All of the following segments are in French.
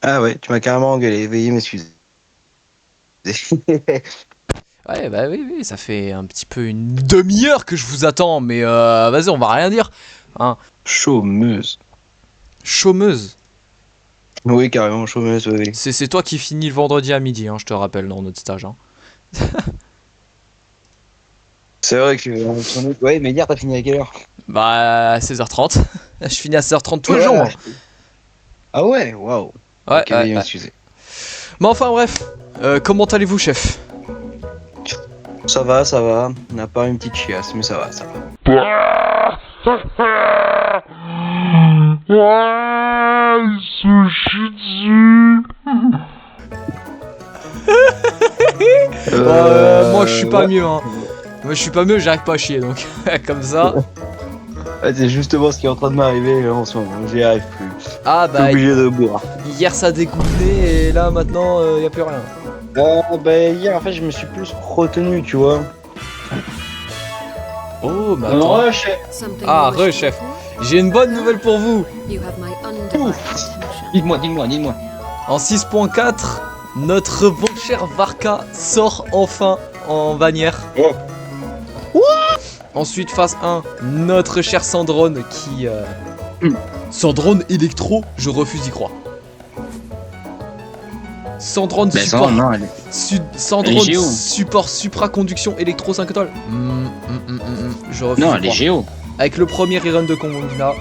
Ah ouais, tu m'as carrément engueulé, veuillez m'excuser. Ouais, bah oui, oui, ça fait un petit peu une demi-heure que je vous attends, mais vas-y, on va rien dire. Hein. Chômeuse. Chômeuse. Oui, carrément chômeuse, oui. C'est toi qui finis le vendredi à midi, hein, je te rappelle, dans notre stage. Hein. C'est vrai que chômeuse. Ouais, mais hier, t'as fini à quelle heure? Bah, 16h30. Je finis à 16h30 tous les jours, Voilà. moi. Ah ouais, waouh. Ouais, Ok, ouais, veuillez ouais. m'excuser. Mais enfin, bref. Comment allez-vous, chef? Ça va, ça va. On n'a pas une petite chiasse, mais ça va, ça va. Il se chie dessus. Moi, je suis pas ouais. mieux, hein. Moi, je suis pas mieux, j'arrive pas à chier, donc. Comme ça. Ouais, c'est justement ce qui est en train de m'arriver en ce moment. J'y arrive plus. Ah, Je suis bah, obligé de boire. hier, ça dégoulait, et là, maintenant, y a plus rien. Bah, hier, en fait, je me suis plus retenu, tu vois. Oh, mais attends. Rush. Ah, chef. J'ai une bonne nouvelle pour vous. Dis-moi. En 6.4, notre bon cher Varka sort enfin en bannière. Oh. Ensuite, phase 1, notre cher Sandrone qui... Sandrone électro, je refuse d'y croire. Sandrone Ben, support... non, elle Sandrone Elle est géo. support supraconduction électro 5 étoiles. Je refuse Non, d'y elle est croire. géo. Avec le premier rerun de Combina.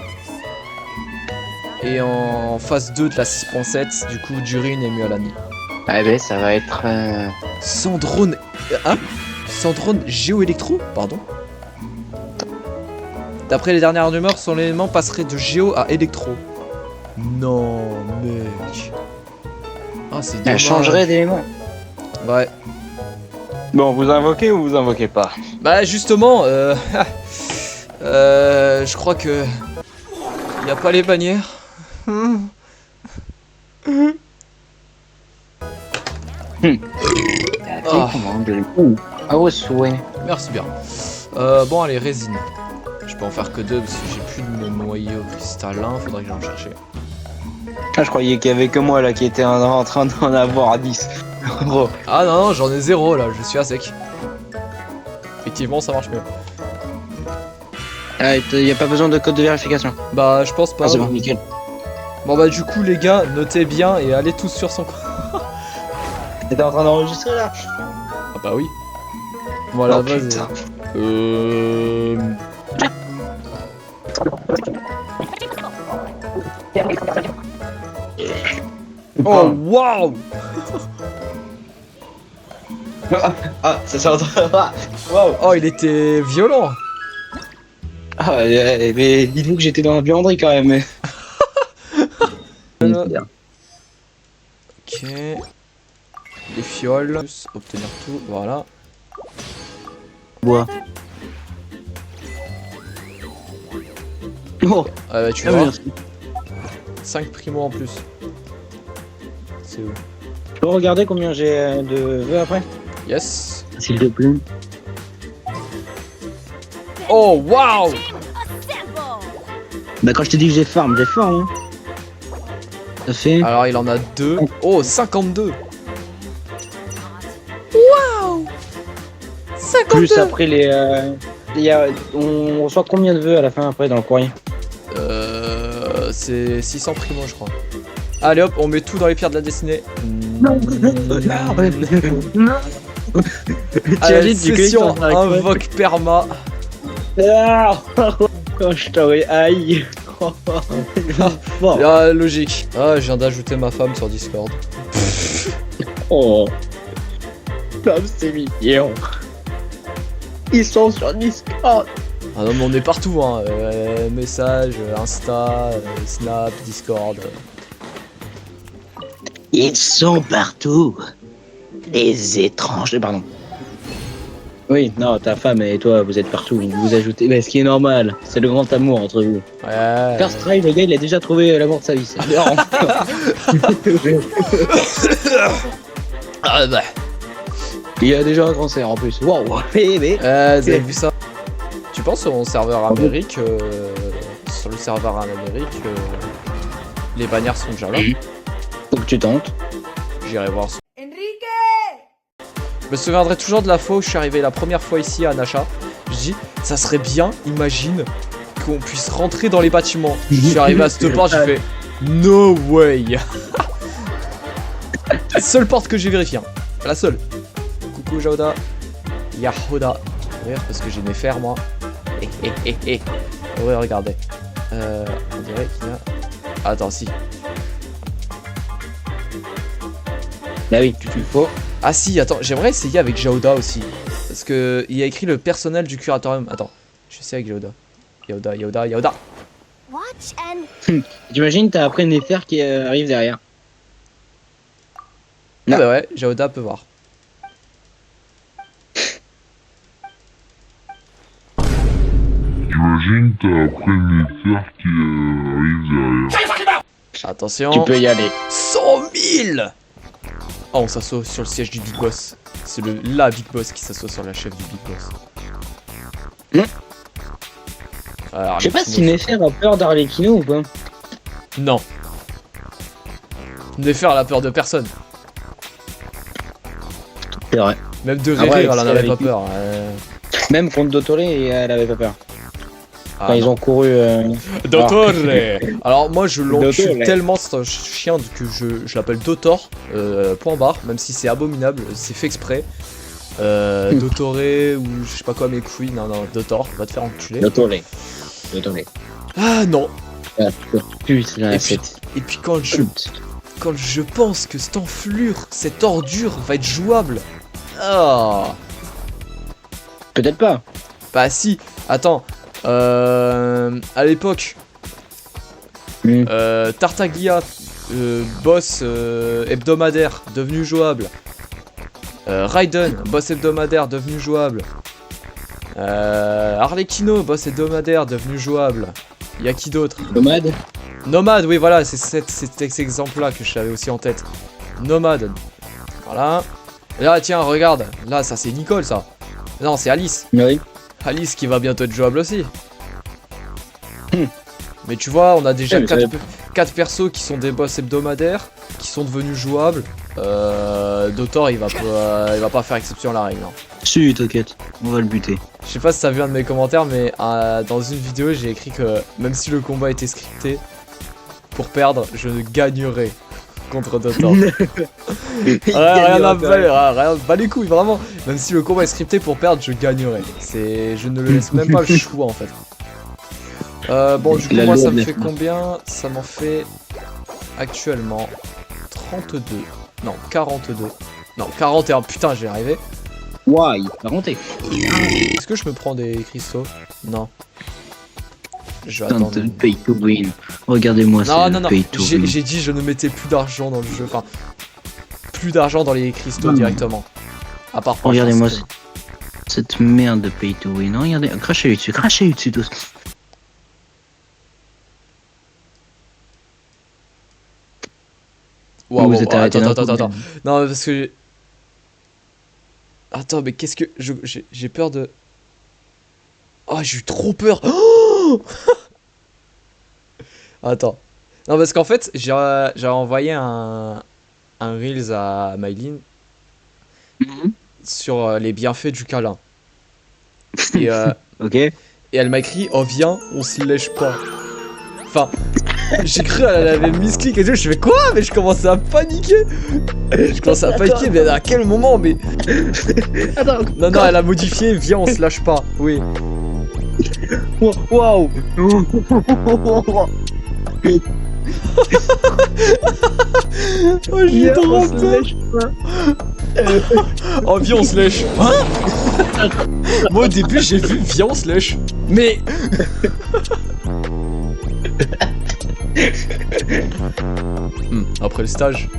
Et en phase 2 de la 6.7, du coup, Durin et Mualani. Ah ben, ça va être... Sandrone... Hein Sandrone géo-électro Pardon. D'après les dernières rumeurs, son élément passerait de géo à électro. Non, mec. Ah, c'est dommage. Elle changerait d'élément. Ouais. Bon, vous invoquez ou vous invoquez pas? Bah, justement, je crois que... Y a pas les bannières. Ah. Ah ouais, souhait. Merci bien. Bon, allez, résine. Je peux en faire que 2 parce que j'ai plus de noyau cristallin, faudrait que j'aille en chercher. Ah, je croyais qu'il y avait que moi là qui était en train d'en avoir 10. Gros. Ah non, non, j'en ai 0 là, je suis à sec. Effectivement, ça marche mieux. Ah, y a pas besoin de code de vérification. Bah, je pense pas. Ah, c'est bon, nickel. Bon, bah, du coup, les gars, notez bien et allez tous sur son compte. T'étais en train d'enregistrer là? Ah, bah oui. Bon, à la Oh, base. putain. Oh, waouh! Ah, ça s'est entendu. Waouh. Oh, il était violent. Ah, mais dites-vous que j'étais dans la buanderie quand même. Mais... Ok. Les fioles. Obtenir tout, voilà. Bois. Oh, Ah, bah, tu ah, vois. merci. 5 primo en plus. C'est où? Tu peux regarder combien j'ai de vœux après? Yes. S'il te plaît. Oh, waouh! Bah, quand je te dis que j'ai farm, hein. Ça fait. Alors, il en a 2. Oh, 52. Plus après les. On reçoit combien de vœux à la fin après dans le courrier? C'est 600 primo, je crois. Allez hop, on met tout dans les pierres de la destinée. Non. Allez, session invoque perma. Ah, je t'aurais aïe. Bon. Ah, logique. Ah, je viens d'ajouter ma femme sur Discord. Oh. Comme c'est mignon. Ils sont sur Discord. Ah non, mais on est partout, hein. Message, Insta, Snap, Discord. Ils sont partout. Les étrangers, pardon. Oui, non, ta femme et toi, vous êtes partout. Vous ajoutez. Mais ce qui est normal, c'est le grand amour entre vous. Ouais. Carstry, le gars, il a déjà trouvé l'amour de sa vie. C'est aberrant. Ah bah. Il a déjà un cancer en plus. Waouh. Vous avez vu ça? Tu penses sur mon serveur Amérique, sur le serveur en Amérique, les bannières sont déjà là? Faut que tu tentes. J'irai voir ça. Je me souviendrai toujours de la fois où je suis arrivé la première fois ici à Nacha. Je dis, ça serait bien, imagine, qu'on puisse rentrer dans les bâtiments. Je suis arrivé à cette porte, j'ai fait, no way. La seule porte que j'ai vérifiée, hein. La seule. Coucou Jaoda. Yahoda. Ouvrir parce que j'ai mes fers moi. Ouais, regardez. On dirait qu'il y a... Attends, si. Bah oui, tu faut. Ah si, attends, j'aimerais essayer avec Jaoda aussi. Parce que il y a écrit le personnel du curatorium. Attends, je sais avec Jaoda. Yaoda. Watch and T'imagines, t'as après Néfer qui arrive derrière. Ah bah ouais, Jaoda peut voir. J'imagine t'as après Néfer qui arrive derrière. Attention. Tu peux y aller. 100 000. Oh, on s'assoit sur le siège du Big Boss. C'est la Big Boss qui s'assoit sur la chef du Big Boss. Alors, Je sais pas si Néfer a peur d'Arlecchino ou pas. Non. Néfer a la peur de personne. C'est vrai. Même de Ah ouais, rire, elle en c'est avait avec pas lui. peur. Même contre Dottore, elle avait pas peur. Ah, Quand ils non. ont couru. Dottore. Alors moi je l'encule Dottore. tellement ce chien que je l'appelle Dotor, point barre, même si c'est abominable, c'est fait exprès. Dottore ou je sais pas quoi mes couilles, non, Dotor, va te faire enculer. Dottore. Ah non. Ah, putain, Et puis quand je pense que cette enflure, cette ordure va être jouable. Ah. Peut-être pas. Bah si, attends. À l'époque, Tartaglia, boss hebdomadaire devenu jouable. Raiden, boss hebdomadaire devenu jouable. Arlecchino, boss hebdomadaire devenu jouable. Y'a qui d'autre? Nomade. Nomade, oui voilà, c'est cet exemple-là que j'avais aussi en tête. Nomade. Voilà. Et là, tiens, regarde. Là, ça c'est Nicole, ça. Non, c'est Alice. Oui. Alice qui va bientôt être jouable aussi. Mais tu vois, on a déjà Ouais, 4 persos qui sont des boss hebdomadaires, qui sont devenus jouables. Dotor, il va pas faire exception à la règle. Hein. Si, t'inquiète, on va le buter. Je sais pas si ça vient de mes commentaires, mais dans une vidéo, j'ai écrit que même si le combat était scripté, pour perdre, je gagnerai contre Dotor. Rien à pas les couilles, vraiment. Même si le combat est scripté, pour perdre, je gagnerai. Je ne le laisse même pas le choix en fait. Bon, du coup, moi ça me fait combien? Ça m'en fait actuellement 32. Non, 42. Non, 41. Putain, j'ai arrivé. Ouah, il va monter. Est-ce que je me prends des cristaux? Non. Je vais attendre. Pay to win. Regardez-moi ça. Non. Pay to win. J'ai dit je ne mettais plus d'argent dans le jeu. Enfin, plus d'argent dans les cristaux directement. À part pour Regardez-moi ça. cette merde de pay to win. Regardez, crachez dessus tous. Waouh, Vous êtes arrêté attends. Non, parce que... Attends, mais qu'est-ce que... J'ai peur de... Oh, j'ai eu trop peur. Oh attends. Non, parce qu'en fait, j'ai envoyé un Reels à Maylin sur les bienfaits du câlin. Et, Ok. et elle m'a écrit, oh viens, on se lèche pas. Enfin... J'ai cru qu'elle avait mis ce clic et tout, je fais quoi? Mais je commençais à paniquer. Mais à quel moment? Mais... Attends. Non, elle a modifié, viens on se lâche pas. Oui. Waouh. Oh, j'ai trop peur. Oh, viens on se lèche. Hein? Moi au début j'ai vu viens on se lèche. Mais... après le stage,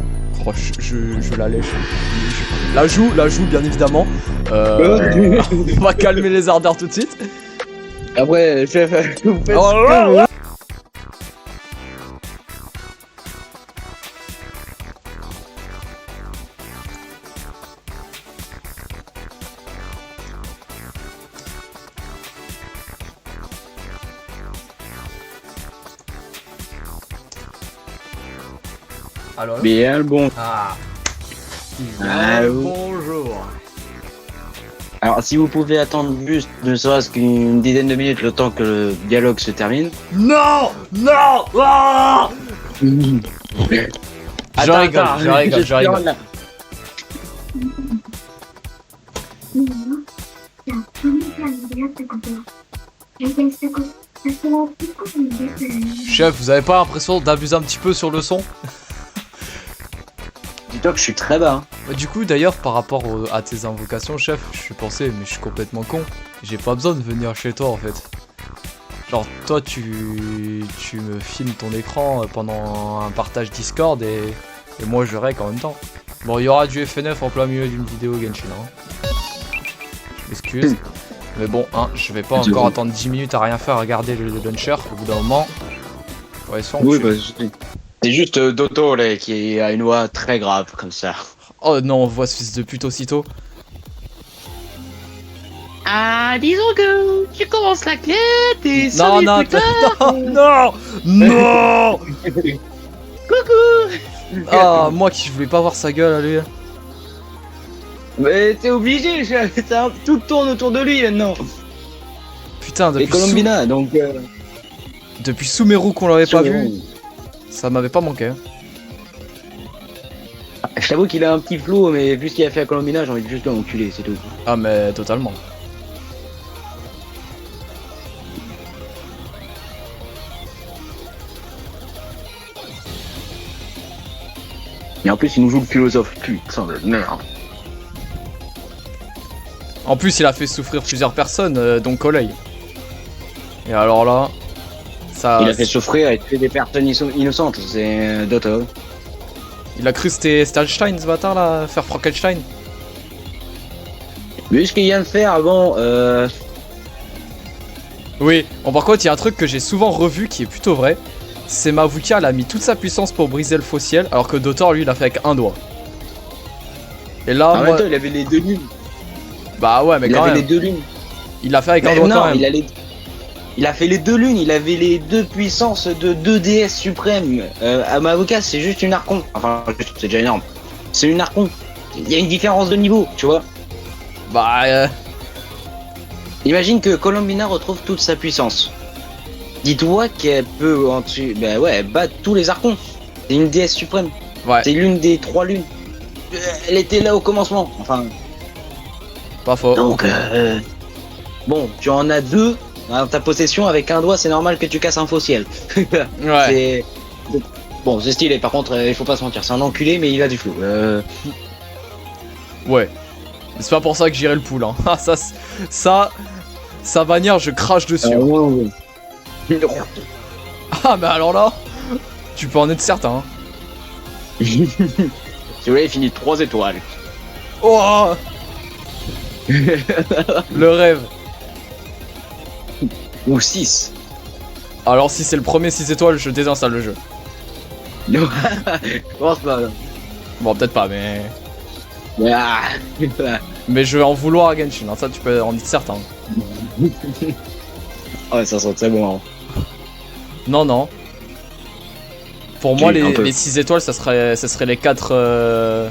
oh, je la lèche. La joue bien évidemment. On va calmer les ardeurs tout de suite. Après, chef, vous faites Oh ce là que vous là. Allô, allô. Bien le bon. Ah. Ah, oui. Bonjour. Alors, si vous pouvez attendre juste ne serait-ce qu'une dizaine de minutes le temps que le dialogue se termine. Non. Non. Ah. Je rigole. Chef, vous avez pas l'impression d'abuser un petit peu sur le son? Dis-toi que je suis très bas. Du coup, d'ailleurs, par rapport à tes invocations, chef, je suis pensé, mais je suis complètement con. J'ai pas besoin de venir chez toi en fait. Genre, toi, tu me filmes ton écran pendant un partage Discord et moi je règle en même temps. Bon, il y aura du FNF en plein milieu d'une vidéo Genshin. Hein. Excuse. Mais bon, hein, je vais pas encore attendre 10 minutes à rien faire à regarder le launcher. Au bout d'un moment, ouais, Oui, bah, c'est juste Doto là, qui a une voix très grave comme ça. Oh non, on voit ce fils de pute aussitôt. Ah, disons que tu commences la quête et Non, non, non, non. Coucou. Ah, moi qui voulais pas voir sa gueule à lui. Mais t'es obligé, tout tourne autour de lui maintenant. Putain, Et Colombina, donc... depuis Sumeru qu'on l'avait pas Sumeru. vu, ça m'avait pas manqué. Hein. Je t'avoue qu'il a un petit flou, mais vu ce qu'il a fait à Colombina, j'ai envie de juste l'enculer, c'est tout. Ah mais totalement. Et en plus, il nous joue le philosophe, putain de merde. En plus, il a fait souffrir plusieurs personnes, dont Colley. Et alors là, ça... Il a fait souffrir et tuer des personnes innocentes, c'est Doto. Il a cru que c'était Einstein ce bâtard là, faire Frankenstein. Vu ce qu'il vient de faire avant, Oui, bon par contre, il y a un truc que j'ai souvent revu qui est plutôt vrai. C'est Mavuka, elle a mis toute sa puissance pour briser le faux ciel, alors que Dotor, lui, il a fait avec un doigt. Et là, en moi... même temps, il avait les deux lunes. Bah ouais, mais Il quand avait même. les deux lunes. Il l'a fait avec un Mais doigt non, quand même. il a fait les deux lunes, il avait les deux puissances de deux déesses suprêmes. À Mavuka, c'est juste une archon. Enfin, c'est déjà énorme. C'est une archon. Il y a une différence de niveau, tu vois. Bah... Imagine que Colombina retrouve toute sa puissance. Dis-toi qu'elle peut bah ouais, battre tous les archons. C'est une déesse suprême. Ouais, C'est l'une des trois lunes. Elle était là au commencement. Enfin, pas faux. donc bon, tu en as deux dans ta possession avec un doigt, c'est normal que tu casses un faux ciel. Ouais. Bon, c'est stylé. Par contre, il faut pas se mentir, c'est un enculé, mais il a du flou. Ouais. Mais c'est pas pour ça que j'irai le pool, hein. Ah, sa bannière, je crache dessus. Ouais. Ah, mais alors là, tu peux en être certain. Hein. Si vous voulez, il finit 3 étoiles. Oh le rêve. Ou 6. Alors, si c'est le premier 6 étoiles, je désinstalle le jeu. Je pense pas. Bon, peut-être pas, mais. Ah. Mais je vais en vouloir à Genshin, hein. Ça, tu peux en être certain. Ouais, ça sent très bon. Hein. Non, non. Pour moi, Un peu. les 6 étoiles, ça serait les 4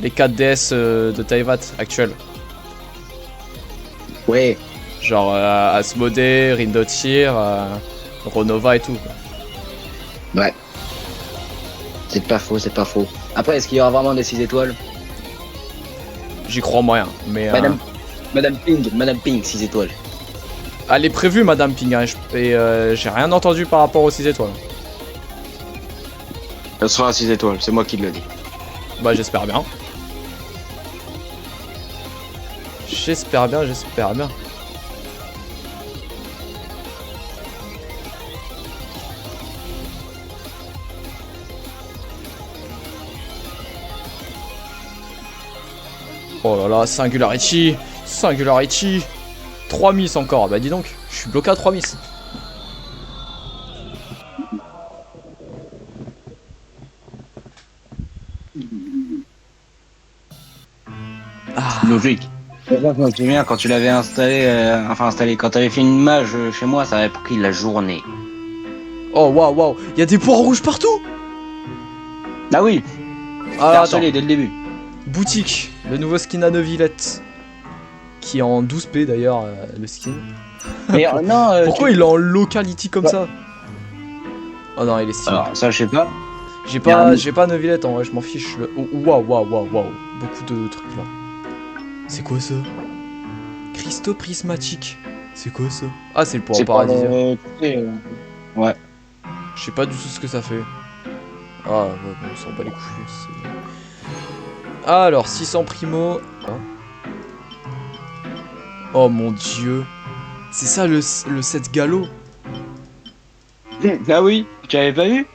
DS de Taivat actuels. Ouais. Genre Asmodee, Rindotir, Ronova et tout. Ouais. C'est pas faux, c'est pas faux. Après, est-ce qu'il y aura vraiment des 6 étoiles? J'y crois moyen, mais... Madame Ping, 6 étoiles. Elle est prévue, Madame Ping, hein, et j'ai rien entendu par rapport aux 6 étoiles. Elle sera à 6 étoiles, c'est moi qui le dis. Bah, j'espère bien. J'espère bien. Oh là là, Singularity 3 miss encore, bah dis donc, je suis bloqué à 3 miss. Ah. Logique. Je me souviens quand tu l'avais installé, quand t'avais fait une mage chez moi, ça avait pris la journée. Oh waouh, il y a des points rouges partout. Ah oui, Ah, attends. harcelé dès le début. Boutique, le nouveau skin à Neuvillette. Qui est en 12p d'ailleurs, le skin. Mais non, Pourquoi il est en locality comme ça? Oh non, il est stylé. Alors, ça, je sais pas. J'ai pas Neuvillette en vrai, je m'en fiche. Oh, waouh, waouh, waouh, waouh. Beaucoup de trucs là. C'est quoi ça? Cristaux prismatiques. C'est quoi ça? Ah, c'est le point C'est pas paradisiaque. Ouais. Je sais pas du tout ce que ça fait. Ah, ouais, bon, on s'en bat les couilles. Alors, 600 primo. Oh mon dieu. C'est ça le set galop. Ah oui, tu avais pas vu?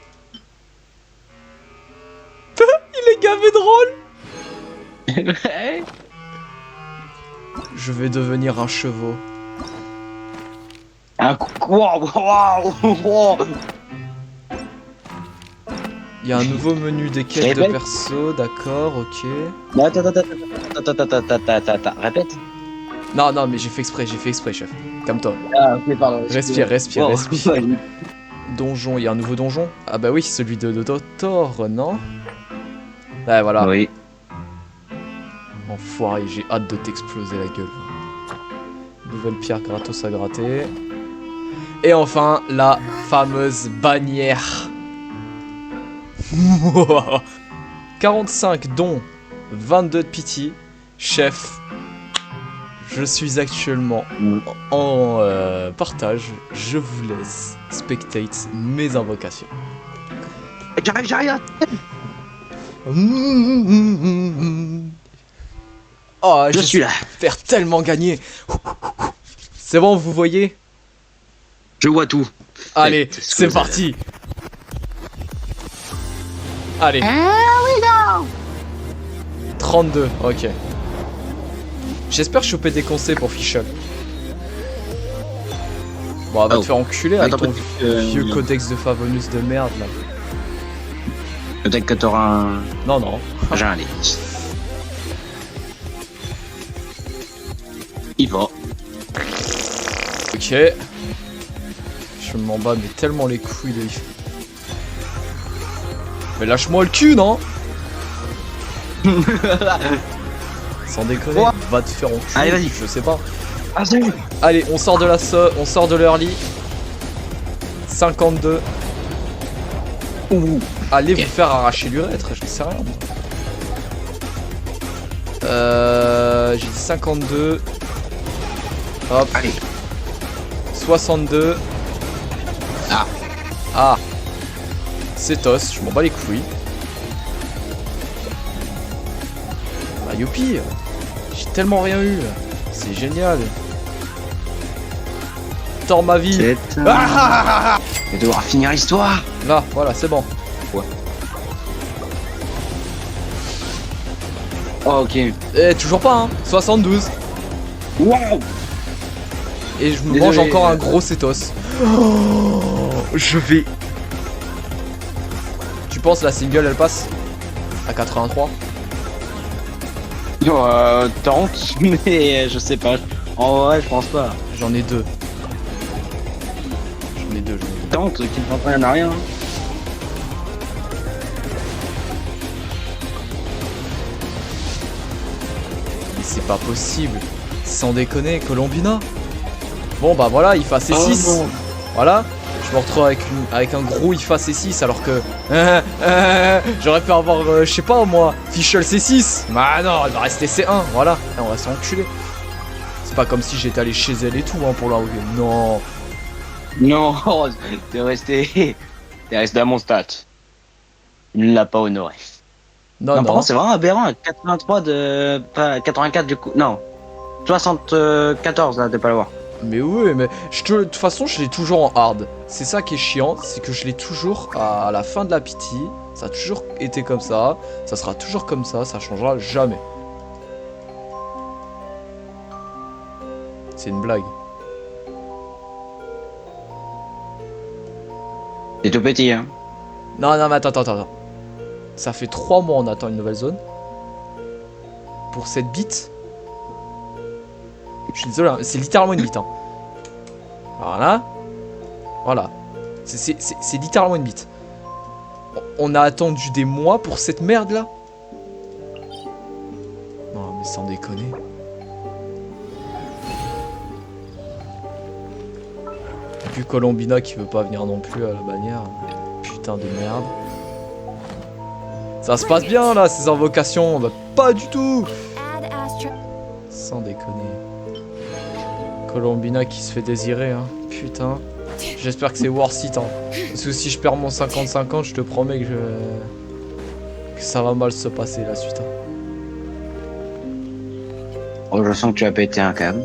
Il est gavé drôle. Je vais devenir un chevaux. Un waouh, waouh, waouh. Il y a un nouveau menu des quêtes de Répète. perso, d'accord, ok. Non, attends, répète. Non, non, mais j'ai fait exprès, chef. Calme-toi. Ah, ok, pardon. Respire, respire, Wow. respire. Donjon, il y a un nouveau donjon? Ah bah oui, celui de Thor, non? Ouais, voilà. Oui. Enfoiré, j'ai hâte de t'exploser la gueule. Nouvelle pierre gratos à gratter. Et enfin, la fameuse bannière. 45 dons, 22 de pitié. Chef, je suis actuellement en partage. Je vous laisse spectate mes invocations. J'arrive. Oh, Je suis là. Faire tellement gagner. C'est bon, vous voyez? Je vois tout. Allez, Faites ce que c'est vous parti. Allez. 32, ok. J'espère choper des conseils pour Fischl. Bon, va Oh. te faire enculer avec Attends, ton vieux codex de Favonus de merde là. Peut-être que t'auras un. Non, non. J'ai un lit. Il va. Ok. Je m'en bats mais tellement les couilles de If. Mais lâche-moi le cul, non? Sans déconner, Quoi va te faire enculer. Allez, vas-y. Je sais pas. Ah, salut. Allez, on sort de on sort de l'early. 52. Ouh. Allez vous faire arracher l'urètre, je ne sais rien. J'ai dit 52. Hop. Allez. 62. Ah. Ah. C'est tos, je m'en bats les couilles. Bah youpi. J'ai tellement rien eu. C'est génial. Tors ma vie. C'est. Ah Je vais devoir finir l'histoire. Là, voilà, c'est bon. Oh, ok. Eh, toujours pas, hein. 72. Waouh. Et je me Désolé. mange encore un gros cétos. Oh, je vais. Tu penses la single elle passe à 83? Tente, mais je sais pas. En vrai, je pense pas. J'en ai deux. J'en ai deux. Tente, qui ne prend rien à rien. Mais c'est pas possible. Sans déconner, Colombina. Bon bah voilà, IFA C6. Oh, non. Voilà. Je me retrouve avec un gros IFA C6 alors que j'aurais pu avoir, je sais pas moi, Fischl C6. Bah non, elle va rester C1, voilà. Et on va s'enculer. C'est pas comme si j'étais allé chez elle et tout hein, pour la rouler. Non. Non, t'es resté à mon stat. Il ne l'a pas honoré. Non, Non, non. par contre, c'est vraiment aberrant. 83 de. Pas 84 du coup. Non. 74 là, de pas l'avoir. Mais oui, mais de toute façon, je l'ai toujours en hard. C'est ça qui est chiant, c'est que je l'ai toujours à la fin de la pity. Ça a toujours été comme ça. Ça sera toujours comme ça changera jamais. C'est une blague. C'est tout petit, hein. Non, non, mais attends. Ça fait 3 mois on attend une nouvelle zone. Pour cette bite. Je suis désolé, hein, c'est littéralement une bite. Hein. Voilà. Voilà. C'est littéralement une bite. On a attendu des mois pour cette merde là. Non mais sans déconner. Et puis Colombina qui veut pas venir non plus à la bannière. Putain de merde. Ça se passe bien là, ces invocations. Bah, pas du tout. Add Astra. Sans déconner. Colombina qui se fait désirer, hein. Putain. J'espère que c'est worth it, hein. Parce que si je perds mon 50-50, je te promets que ça va mal se passer la suite. Hein. Oh, je sens que tu as pété un câble.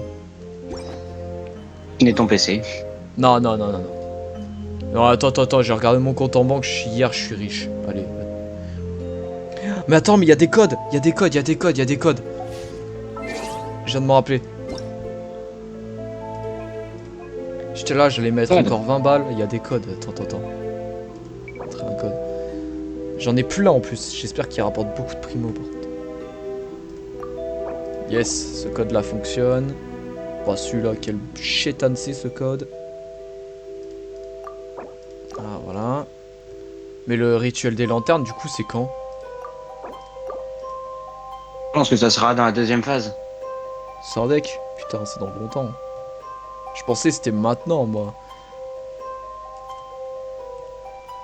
Il est ton PC. Non, non, non, non, non. Non, attends, j'ai regardé mon compte en banque, hier, je suis riche. Allez. Mais attends, mais il y a des codes. Il y a des codes. Je viens de me rappeler. J'étais là, j'allais mettre encore 20 balles. Il y a des codes. Attends. Très un code. J'en ai plus là en plus. J'espère qu'il rapporte beaucoup de primo par contre. Yes, ce code là fonctionne. Pas celui-là, quel chétan c'est ce code. Ah, voilà. Mais le rituel des lanternes, du coup, c'est quand? Je pense que ça sera dans la deuxième phase. Sans deck? Putain, c'est dans longtemps. Je pensais que c'était maintenant, moi.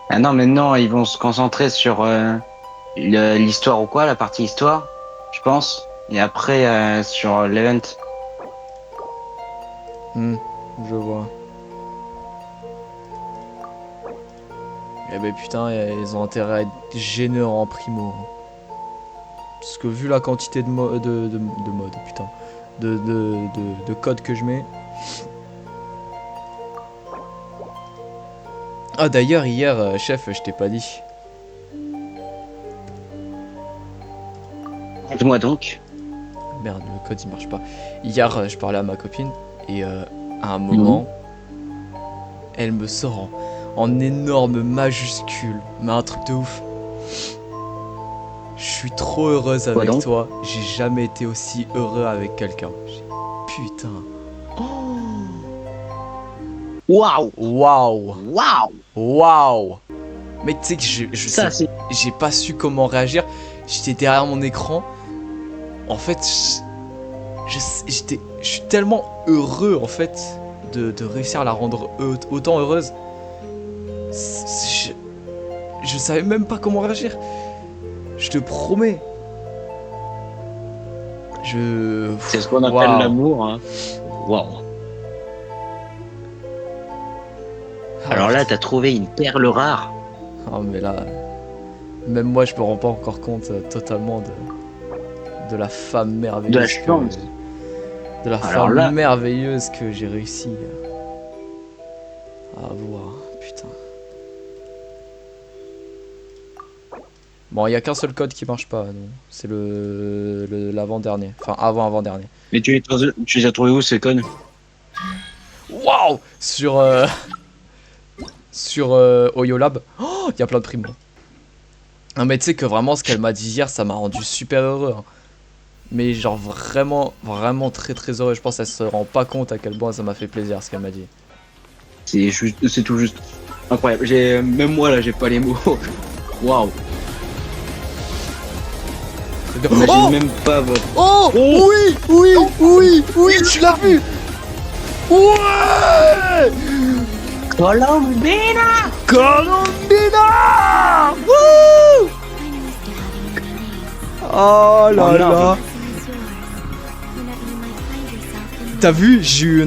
Ah non, maintenant, ils vont se concentrer sur l'histoire ou quoi, la partie histoire, je pense. Et après, sur l'event. Je vois. Eh ben putain, ils ont intérêt à être généreux en primo. Parce que vu la quantité de modes, putain, de codes que je mets. Ah d'ailleurs hier, chef, je t'ai pas dit. Dis-moi donc. Merde, le code il marche pas. Hier, je parlais à ma copine et à un moment, elle me sort en énorme majuscule, mais un truc de ouf. Je suis trop heureuse avec toi. J'ai jamais été aussi heureux avec quelqu'un. Putain. Waouh. Mais tu sais que j'ai pas su comment réagir. J'étais derrière mon écran. En fait, je suis tellement heureux en fait de réussir à la rendre autant heureuse. Je savais même pas comment réagir. Je te promets. C'est ce qu'on appelle l'amour. Hein. Waouh. Alors là, t'as trouvé une perle rare. Ah mais là, même moi, je me rends pas encore compte totalement de la femme merveilleuse. De la chance. De la femme merveilleuse que j'ai réussi à avoir. Putain. Bon, il y a qu'un seul code qui marche pas, non. C'est l'avant-dernier. Enfin, avant-avant-dernier. Mais tu les as trouvés où ces codes? Waouh! Sur Oyolab. Oh, il y a plein de primos. Non, mais tu sais que vraiment, ce qu'elle m'a dit hier, ça m'a rendu super heureux. Hein. Mais genre vraiment, vraiment très très heureux. Je pense qu'elle se rend pas compte à quel point ça m'a fait plaisir ce qu'elle m'a dit. C'est tout juste incroyable. Même moi là, j'ai pas les mots. Waouh. J'imagine même pas votre... Oh, oui, tu l'as vu. Ouais. Colombina. Wouh. Oh là là. T'as vu, j'ai eu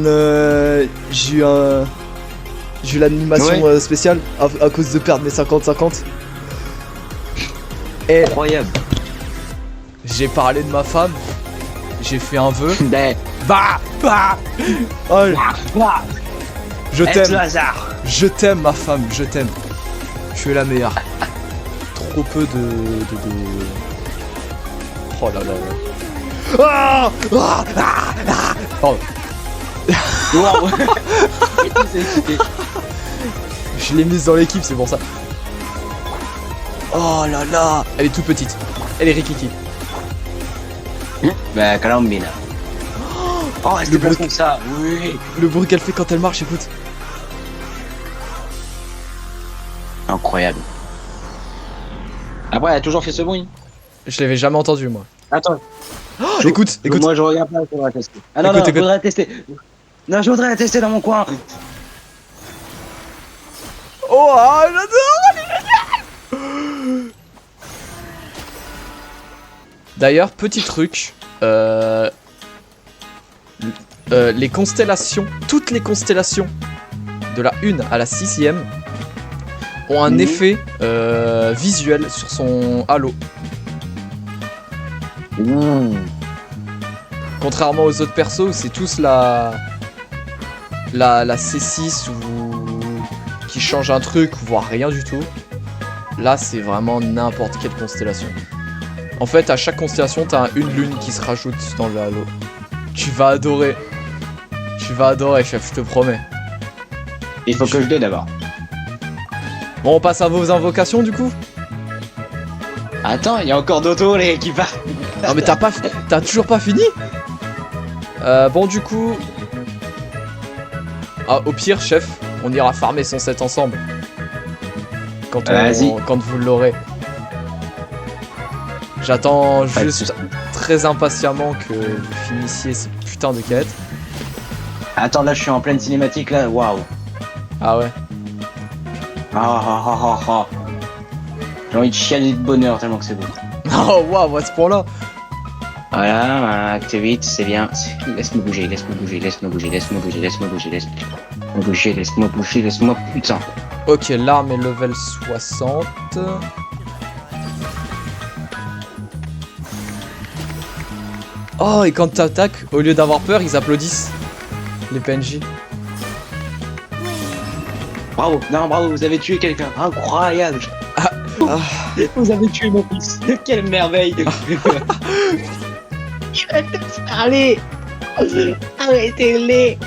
l'animation spéciale à cause de perdre mes 50-50. Et incroyable. J'ai parlé de ma femme. J'ai fait un vœu. Oh. Je t'aime. Je t'aime ma femme, je t'aime. Tu es la meilleure. Trop peu de... Oh là là là. Pardon. Je l'ai mise dans l'équipe, c'est pour ça. Oh là là. Elle est toute petite. Elle est rikiki. Bah, Colombina. Oh, le bruit comme ça, oui. Le bruit qu'elle fait quand elle marche, écoute. Incroyable. Après, elle a toujours fait ce bruit. Je l'avais jamais entendu, moi. Attends. Oh, écoute, écoute. Moi, je regarde pas, faudra tester. Ah non, Écoute, non, écoute. faudrait tester. Non, je voudrais la tester dans mon coin. Oh, ah, j'adore. D'ailleurs, petit truc. Les constellations, toutes les constellations, de la 1 à la 6ème, ont un effet visuel sur son halo. Contrairement aux autres persos où c'est tous la C6 ou qui change un truc, voire rien du tout. Là, c'est vraiment n'importe quelle constellation. En fait, à chaque constellation, t'as une lune qui se rajoute dans le halo. Tu vas adorer. Tu vas adorer, chef, je te promets. Il faut que je l'ai d'abord. Bon, on passe à vos invocations, du coup. Attends, il y a encore d'auto les qui partent. Non, mais t'as toujours pas fini. Bon, du coup... Ah, au pire, chef, on ira farmer son set ensemble. Quand vous l'aurez. J'attends juste très impatiemment que vous finissiez ces putains de quêtes. Attends, là je suis en pleine cinématique là, waouh. Ah ouais. Ah. J'ai envie de chialer de bonheur tellement que c'est beau. Oh waouh, à ce point-là. Voilà, acte 8, c'est bien. Laisse-moi bouger, laisse-moi bouger, laisse-moi bouger, laisse-moi bouger, laisse-moi bouger, laisse-moi bouger, laisse-moi bouger, laisse-moi putain. Ok, l'arme est level 60. Oh, et quand t'attaques, au lieu d'avoir peur, ils applaudissent. Les PNJ. Bravo, non, bravo, vous avez tué quelqu'un. Incroyable. Vous avez tué mon fils. Quelle merveille. Allez. Arrêtez-les.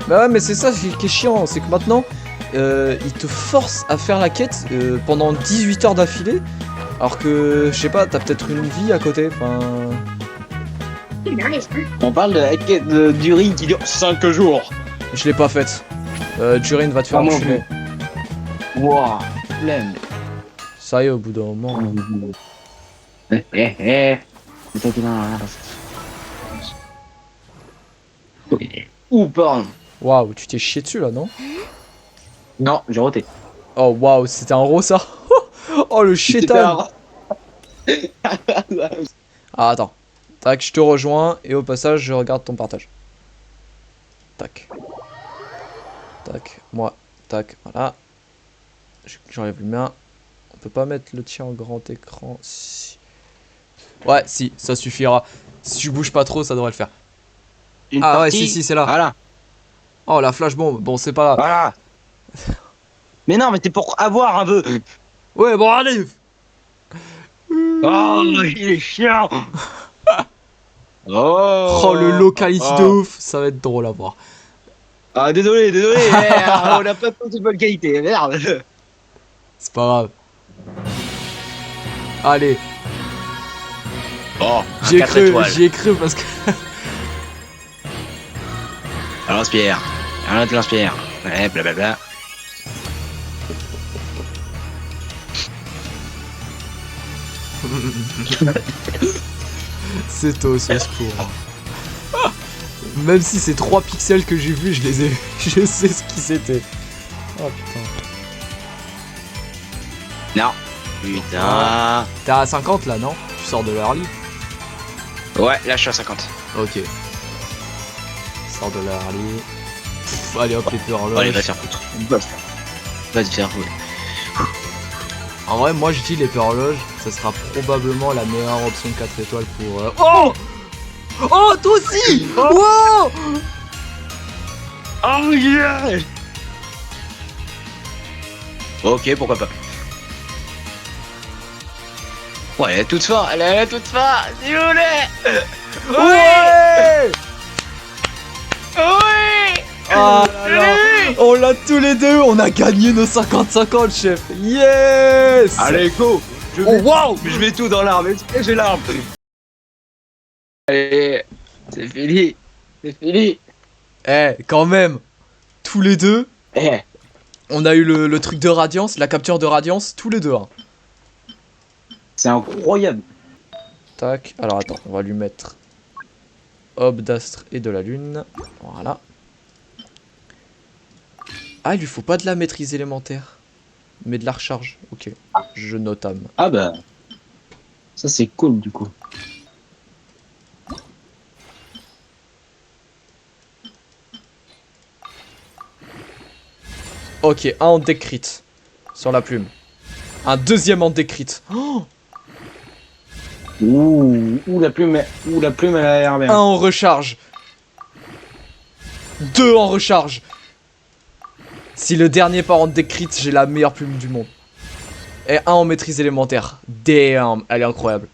Bah ouais, mais c'est ça qui est chiant, c'est que maintenant, ils te forcent à faire la quête pendant 18 heures d'affilée, alors que, je sais pas, t'as peut-être une vie à côté, enfin... On parle de la quête du ring qui dure 5 jours. Je l'ai pas faite. Durin va te faire enculer. Wouah, flemme. Ça y est, au bout d'un moment... Ouh, pardon. Waouh, tu t'es chié dessus là, non? Non, j'ai roté. Oh waouh, c'était un ro ça. Oh le chétan. Ah attends. Tac, je te rejoins et au passage je regarde ton partage. Tac. Tac, moi. Tac, voilà. J'enlève le mien. On peut pas mettre le tien en grand écran. Si. Ouais, si, ça suffira. Si tu bouges pas trop, ça devrait le faire. Une ah partie. ouais, si, c'est là. Voilà. Oh la flash bomb. Bon, c'est pas grave. Voilà. Mais non, mais c'est pour avoir un peu. Ouais, bon, allez. Oh, il est chiant. Oh, le locality de ouf. Ça va être drôle à voir. Ah, désolé. On a pas de bonne qualité, merde. C'est pas grave. Allez. Oh, J'y ai cru parce que... Un lance-pierre. Un autre lance-pierre. Ouais, blablabla. C'est au secours. Même si c'est 3 pixels que j'ai vus, je les ai vus. Je sais ce qui c'était. Oh putain. Non. Putain. T'es à 50 là, non? Tu sors de l'early? Ouais, là je suis à 50. Ok. Sors de l'early. Allez hop, les peurs Allez, va te faire foutre. Va te faire foutre. En vrai, moi je dis l'épée horloge, ça sera probablement la meilleure option 4 étoiles pour... Oh! Oh, toi aussi! Wow! Oh yeah! Ok, pourquoi pas. Ouais, elle est toute fort, elle est toute fort, s'il vous plaît! Ouais! Oui! Ah là là, on l'a tous les deux, on a gagné nos 50-50 chef. Yes! Allez, go! Oh wow! Je mets tout dans l'arme, j'ai l'arme! Allez, c'est fini! C'est fini! Eh, quand même, tous les deux, Eh! on a eu le truc de radiance, la capture de radiance, tous les deux. Hein. C'est incroyable. Tac. Alors attends, on va lui mettre Aube d'astre et de la lune. Voilà. Ah, il lui faut pas de la maîtrise élémentaire, mais de la recharge. Ok, je notame. Ah bah. Ça c'est cool du coup. Ok, un en deck crit sur la plume. Un deuxième en deck crit. Oh, Ouh, la plume, elle a l'air bien. un en recharge. Deux en recharge. Si le dernier part en deck crit, j'ai la meilleure plume du monde. Et un en maîtrise élémentaire. Damn, elle est incroyable.